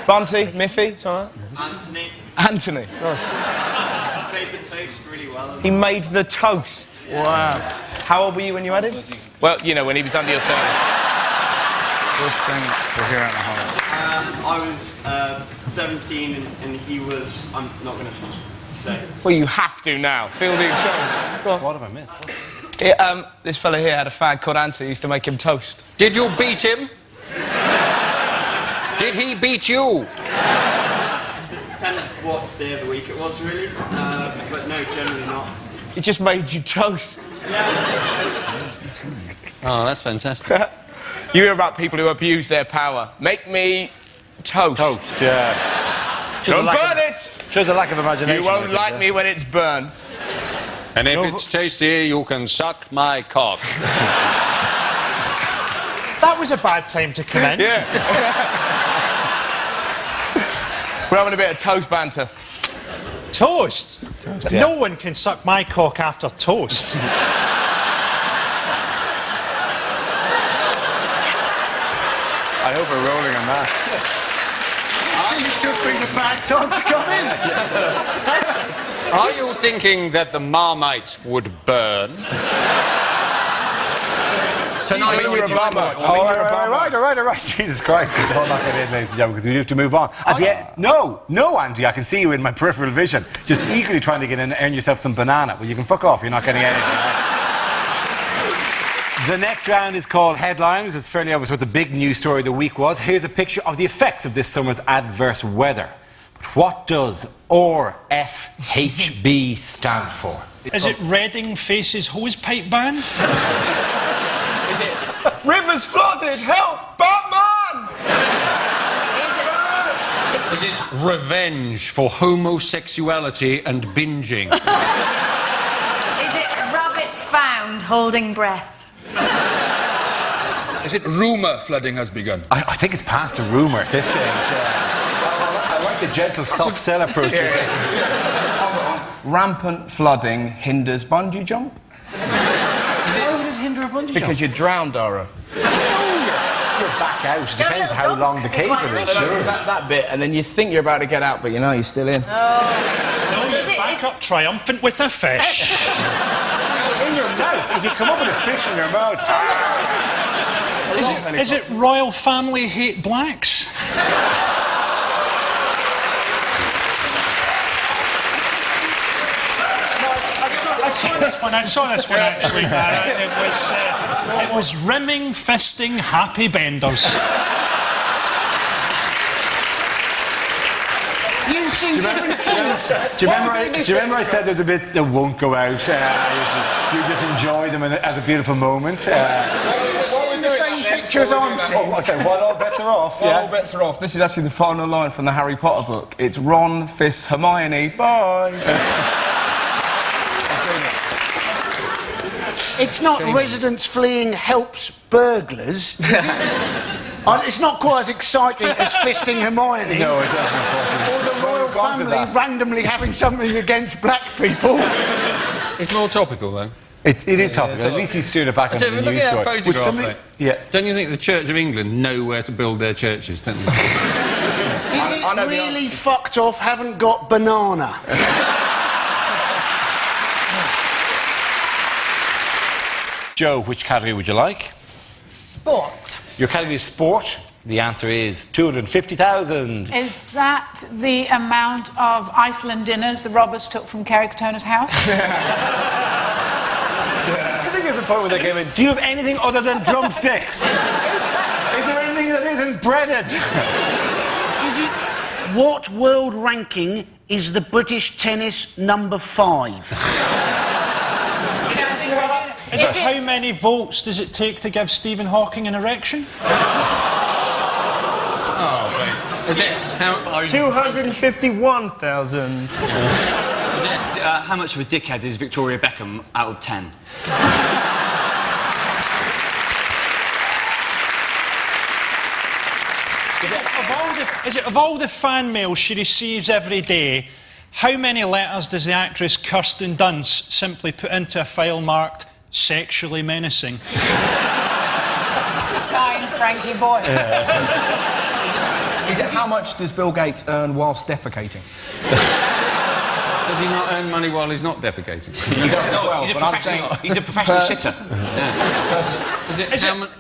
Bunty? Miffy? Something like that? Anthony. Anthony. Nice. Made the toast really well. He made the toast. Wow. How old were you when you had him? Well, you know, when he was under your service. First thing we're here at the home. I was 17 and he was... I'm not going to say. Well, you have to now. Fielding show. Go on. What have I missed? This fella here had a fag called Anthony. He used to make him toast. Did you beat him? Did he beat you? Depending what day of the week it was, really. But no, generally not. He just made you toast. Oh, that's fantastic. You hear about people who abuse their power. Make me toast. Toast, yeah. Don't burn it! Shows a lack of imagination. You won't like me when it's burned. And if it's tasty, you can suck my cock. That was a bad time to come in. Yeah. We're having a bit of toast banter. Toast? Yeah. No one can suck my cock after toast. I hope we're rolling on that. Seems to have been a bad time to come in. Are you thinking that the Marmite would burn? Tonight you're a bummer. All right. Jesus Christ, it's all not getting in, ladies and gentlemen, because we have to move on. No, Andy, I can see you in my peripheral vision. Just eagerly trying to get in and earn yourself some banana. Well, you can fuck off, you're not getting anything. The next round is called Headlines. It's fairly obvious what the big news story of the week was. Here's a picture of the effects of this summer's adverse weather. But what does RFHB stand for? Is it Reading faces hosepipe ban? Rivers flooded! Help! Batman! Is it revenge for homosexuality and binging? Is it rabbits found holding breath? Is it rumour flooding has begun? I think it's past a rumour at this stage. I like the gentle, soft sell approach. Rampant flooding hinders bungee jump? How would it hinder a bungee Because you're drowned, Dara. You're back out. It depends how long the cable is. Sure. That bit, and then you think you're about to get out, but you know you're still in. No, you're back up triumphant with a fish. In your mouth. If you come up with a fish in your mouth. Is it royal family hate blacks? I saw this one actually. It was rimming, fisting, happy benders. You see different things. Do you remember I said there's a bit that won't go out? You just enjoy them as a beautiful moment. What were the same pictures on? While all bets are off. While all bets are off. This is actually the final line from the Harry Potter book. It's Ron fists Hermione. Bye. It's not residents fleeing helps burglars, is it? It's not quite as exciting as fisting Hermione. No, it doesn't, unfortunately. Or the royal family randomly having something against black people. It's more topical, though. It is topical. At least he's soon back on the news Look at that story. photograph, Was though. Yeah. Don't you think the Church of England know where to build their churches, don't you? Is it really fucked off, haven't got banana? Joe, which category would you like? Sport. Your category is sport. The answer is 250,000. Is that the amount of Iceland dinners the robbers took from Kerry Katona's house? I think there's a point where they came in. Do you have anything other than drumsticks? Is there anything that isn't breaded? Is it... What world ranking is the British tennis number 5? How many volts does it take to give Stephen Hawking an erection? Oh, wait. Is it... 251,000. Is it, how much of a dickhead is Victoria Beckham out of 10? Of all the fan mail she receives every day, how many letters does the actress Kirsten Dunst simply put into a file marked sexually menacing? Signed Frankie Boyle. Is it how much does Bill Gates earn whilst defecating? Does he not earn money while he's not defecating? He does as well, he's, but I'm saying... he's a professional shitter.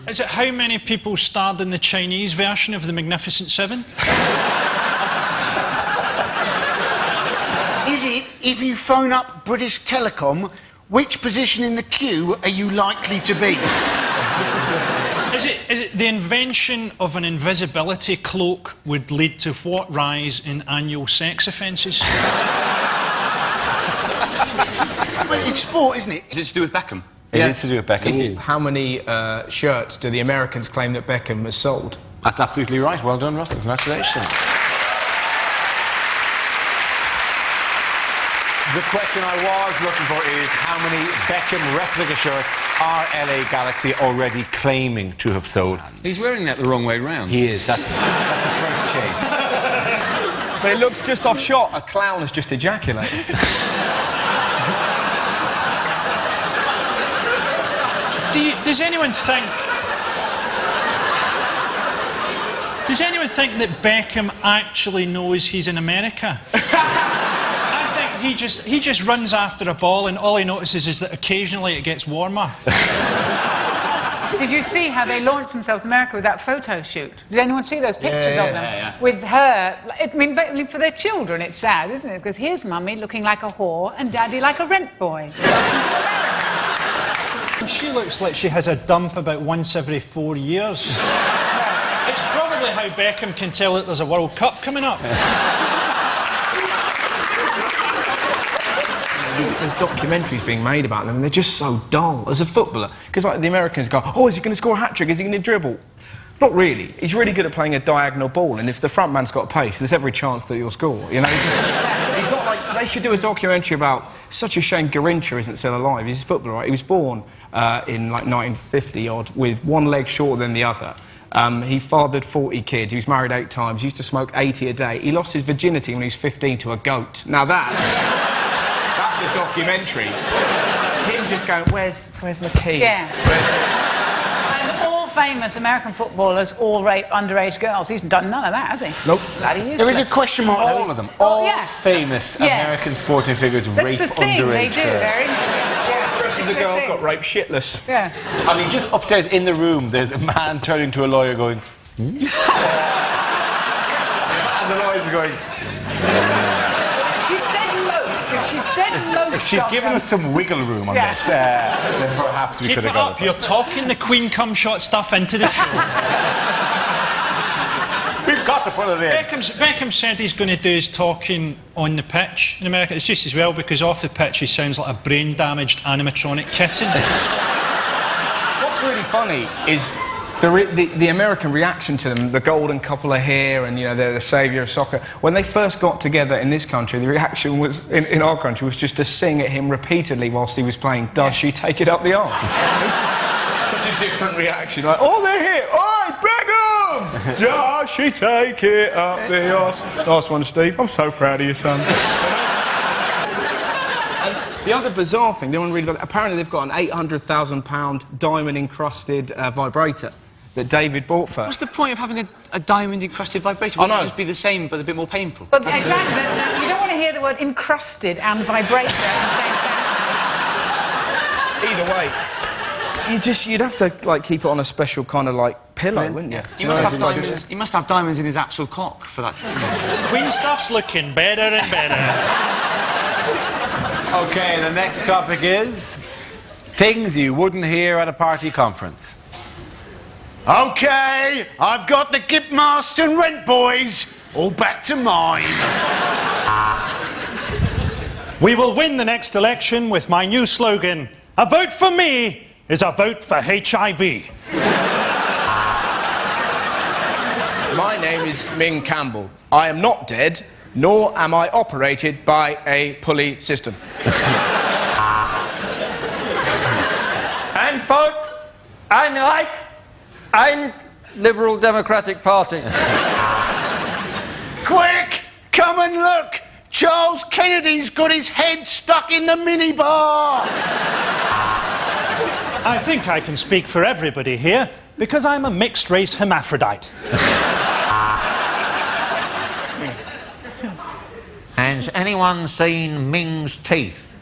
Is it how many people starred in the Chinese version of The Magnificent Seven? Is it, if you phone up British Telecom, which position in the queue are you likely to be? Is it the invention of an invisibility cloak would lead to what rise in annual sex offences? Well, it's sport, isn't it? Is it to do with Beckham? It is to do with Beckham. How many shirts do the Americans claim that Beckham has sold? That's absolutely right. Well done, Russell. Congratulations. The question I was looking for is how many Beckham replica shirts are LA Galaxy already claiming to have sold? He's wearing that the wrong way round. He is. That's the first change. But it looks just off shot. A clown has just ejaculated. Does anyone think... Does anyone think that Beckham actually knows he's in America? I think he just runs after a ball and all he notices is that occasionally it gets warmer. Did you see how they launched themselves in America with that photo shoot? Did anyone see those pictures of them? Yeah. With her... I mean, for their children, it's sad, isn't it? Because here's Mummy looking like a whore and Daddy like a rent boy. She looks like she has a dump about once every 4 years. It's probably how Beckham can tell that there's a World Cup coming up. There's documentaries being made about them and they're just so dull as a footballer. Because like the Americans go, oh, is he going to score a hat-trick? Is he going to dribble? Not really. He's really good at playing a diagonal ball, and if the front man's got pace, there's every chance that he'll score, you know? He's not like... They should do a documentary about... Such a shame Garincha isn't still alive. He's a footballer, right? He was born in, like, 1950-odd with one leg shorter than the other. He fathered 40 kids. He was married 8 times. He used to smoke 80 a day. He lost his virginity when he was 15 to a goat. Now that's a documentary. Him just going, where's my key? Yeah. And all famous American footballers all rape underage girls. He's done none of that, has he? Nope. Bloody useless. There is a question mark. All of them. All famous Yeah. American sporting figures That's rape the thing, they underage do. girls. They're into it. Yeah. The It's girl thing. got raped shitless. Yeah. I mean, just upstairs in the room, there's a man turning to a lawyer going... and the lawyer's going... She'd said most. If she'd said most If she'd of given them- us some wiggle room on Yeah. this, then perhaps we Keep could it have got up. You're talking the Queen cum shot stuff into the show. We've got to put it in. Beckham said he's going to do his talking on the pitch in America. It's just as well because off the pitch he sounds like a brain-damaged animatronic kitten. What's really funny is The American reaction to them, the golden couple are here and, you know, they're the saviour of soccer. When they first got together in this country, the reaction was, in our country, was just to sing at him repeatedly whilst he was playing, Does She Take It Up the Arse? Such a different reaction. Like, oh, they're here! Oi, Beckham! Does she take it up the arse? Nice one, Steve. I'm so proud of you, son. The other bizarre thing, they want to read about, apparently they've got an £800,000 diamond-encrusted vibrator that David bought for. What's the point of having a diamond-encrusted vibrator? Wouldn't it just be the same but a bit more painful? But exactly. You don't want to hear the word encrusted and vibrator at the same time. Either way, you'd have to, like, keep it on a special kind of, like, pillow, wouldn't you? He must have diamonds. He must have diamonds in his actual cock for that. Queen stuff's looking better and better. Okay, the next topic is things you wouldn't hear at a party conference. Okay, I've got the Gip Marston Rent Boys all back to mine. We will win the next election with my new slogan, a vote for me is a vote for HIV. My name is Ming Campbell. I am not dead, nor am I operated by a pulley system. And vote, I'm Liberal Democratic Party. Quick, come and look. Charles Kennedy's got his head stuck in the minibar. I think I can speak for everybody here because I'm a mixed-race hermaphrodite. Has anyone seen Ming's teeth?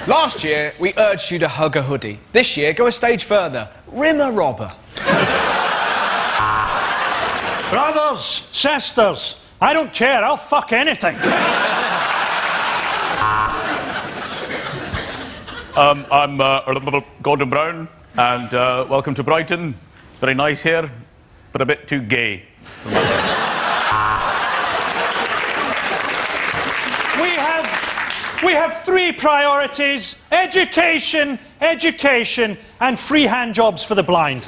Last year, we urged you to hug a hoodie. This year, go a stage further. Rim a robber. Brothers, sisters, I don't care, I'll fuck anything. I'm Gordon Brown, and welcome to Brighton. Very nice here, but a bit too gay. We have three priorities: education, education, and free hand jobs for the blind.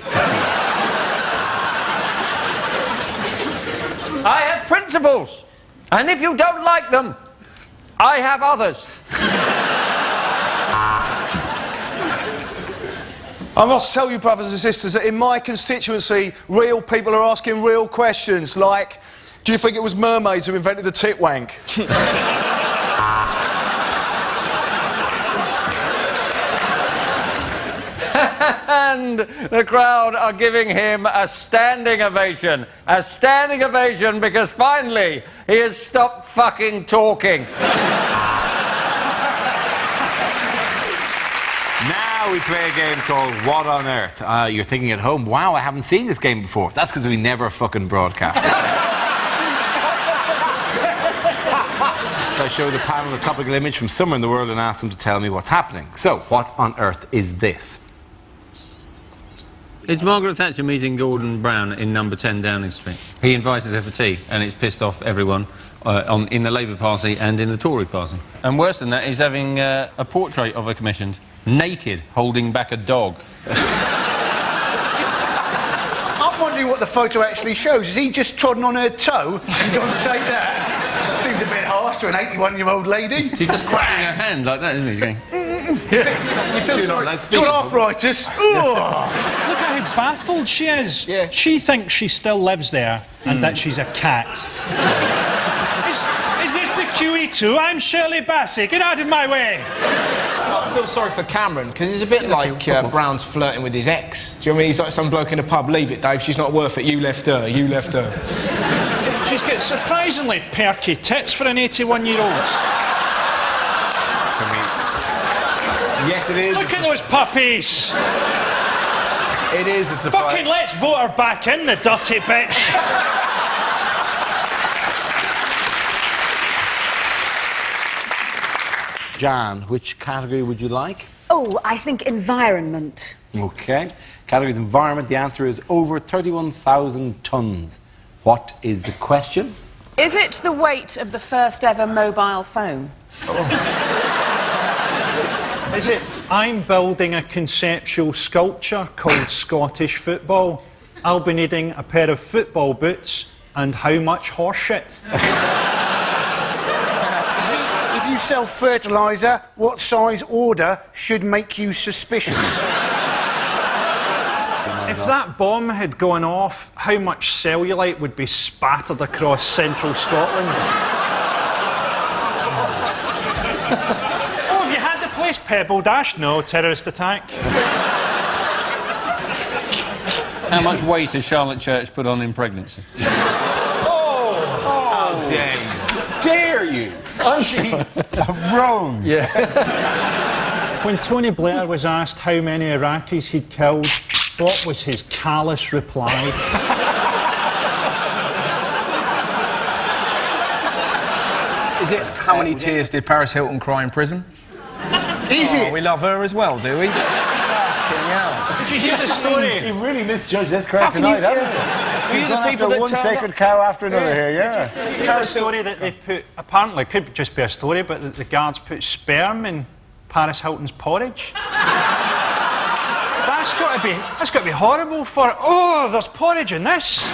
I have principles, and if you don't like them, I have others. I must tell you, brothers and sisters, that in my constituency, real people are asking real questions, like, do you think it was mermaids who invented the tit wank? And the crowd are giving him a standing ovation. A standing ovation because finally he has stopped fucking talking. Now we play a game called What on Earth? You're thinking at home, wow, I haven't seen this game before. That's because we never fucking broadcast it. I show the panel a topical image from somewhere in the world and ask them to tell me what's happening. So, what on earth is this? It's Margaret Thatcher meeting Gordon Brown in number 10 Downing Street. He invited her for tea, and it's pissed off everyone in the Labour Party and in the Tory Party. And worse than that, he's having a portrait of her commissioned, naked, holding back a dog. I'm wondering what the photo actually shows. Is he just trodden on her toe and gone to take that? Seems a bit harsh to an 81-year-old lady. She's just cracking her hand like that, isn't he? He's going... You feel sorry. You're arthritis. Look at how baffled she is. Yeah. She thinks she still lives there and that she's a cat. Is this the QE2? I'm Shirley Bassey. Get out of my way. I feel sorry for Cameron, because it's a bit like Brown's flirting with his ex. Do you know what I mean? He's like some bloke in a pub. Leave it, Dave. She's not worth it. You left her. You left her. She's got surprisingly perky tits for an 81-year-old. Yes, it is. Look at those puppies. It is a surprise. Fucking let's vote her back in, the dirty bitch. Jan, which category would you like? Oh, I think environment. Okay. Category is environment. The answer is over 31,000 tonnes. What is the question? Is it the weight of the first ever mobile phone? Is it, I'm building a conceptual sculpture called Scottish football. I'll be needing a pair of football boots and how much horseshit? If you sell fertiliser, what size order should make you suspicious? If that bomb had gone off, how much cellulite would be spattered across central Scotland? Oh, have you had the place Pebble Dash? No, terrorist attack. How much weight has Charlotte Church put on in pregnancy? How dare you? Dare you? I'm sorry. Rose. Yeah. When Tony Blair was asked how many Iraqis he'd killed, what was his callous reply? Is it how many tears did Paris Hilton cry in prison? Is it? We love her as well, do we? Did you hear the story? You really misjudged this crowd tonight, haven't you? Were you the people that one turned sacred cow after another here, yeah. Did you hear the story that they put, apparently, it could just be a story, but that the guards put sperm in Paris Hilton's porridge? That's got to be horrible for... Oh, there's porridge in this.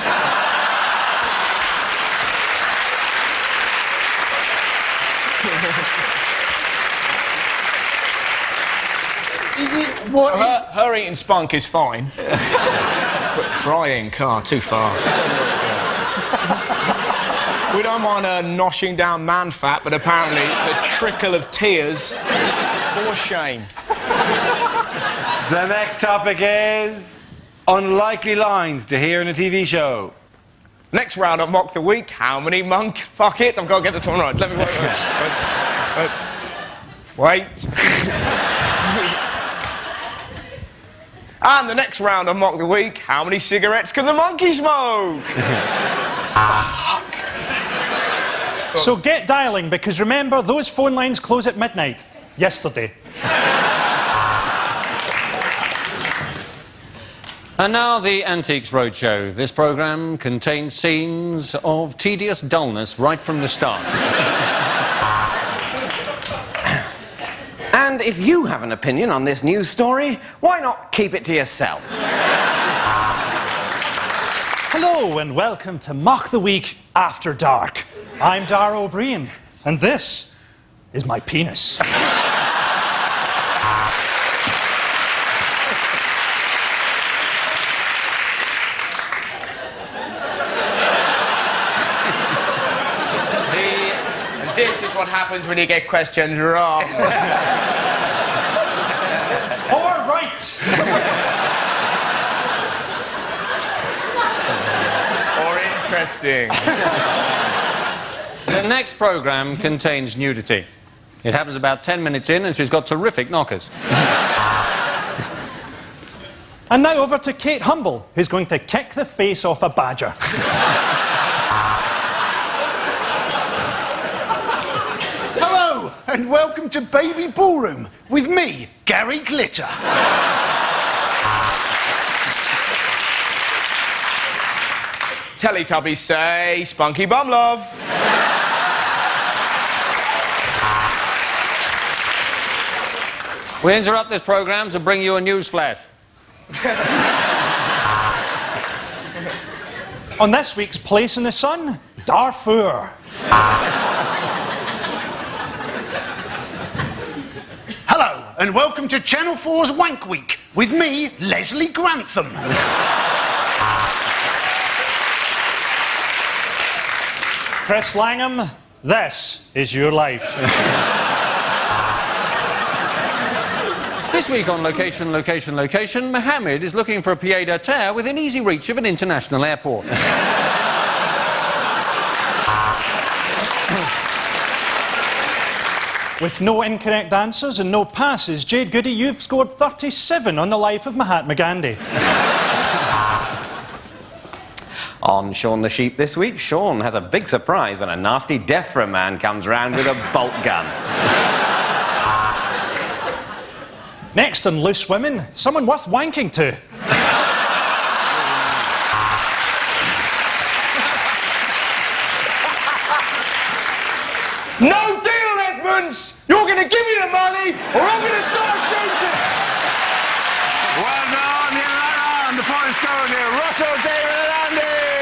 Her eating spunk is fine. But crying, too far. We don't mind her noshing down man fat, but apparently the trickle of tears for shame. The next topic is unlikely lines to hear in a TV show. Next round of Mock the Week, how many monk? Fuck it, I've got to get this one right. Let me wait. And the next round of Mock the Week, how many cigarettes can the monkey smoke? Fuck. So get dialing, because remember, those phone lines close at midnight. Yesterday. And now the Antiques Roadshow. This programme contains scenes of tedious dullness right from the start. And if you have an opinion on this news story, why not keep it to yourself? Hello and welcome to Mock the Week After Dark. I'm Dara O'Brien, and this is my penis. This is what happens when you get questions wrong. All right. Or interesting. The next programme contains nudity. It happens about 10 minutes in, and she's got terrific knockers. And now over to Kate Humble, who's going to kick the face off a badger. Hello, and welcome to Baby Ballroom with me, Gary Glitter. Teletubbies say, spunky bum love. We interrupt this programme to bring you a news flash. On this week's Place in the Sun, Darfur. Hello, and welcome to Channel 4's Wank Week with me, Leslie Grantham. Chris Langham, this is your life. This week on Location, Mohammed is looking for a pied-à-terre within easy reach of an international airport. With no incorrect answers and no passes, Jade Goody, you've scored 37 on the life of Mahatma Gandhi. On Shaun the Sheep this week, Shaun has a big surprise when a nasty DEFRA man comes round with a bolt gun. Next on Loose Women, someone worth wanking to. No deal, Edmonds! You're going to give me the money, or I'm going to start go to Russell, David and Andy!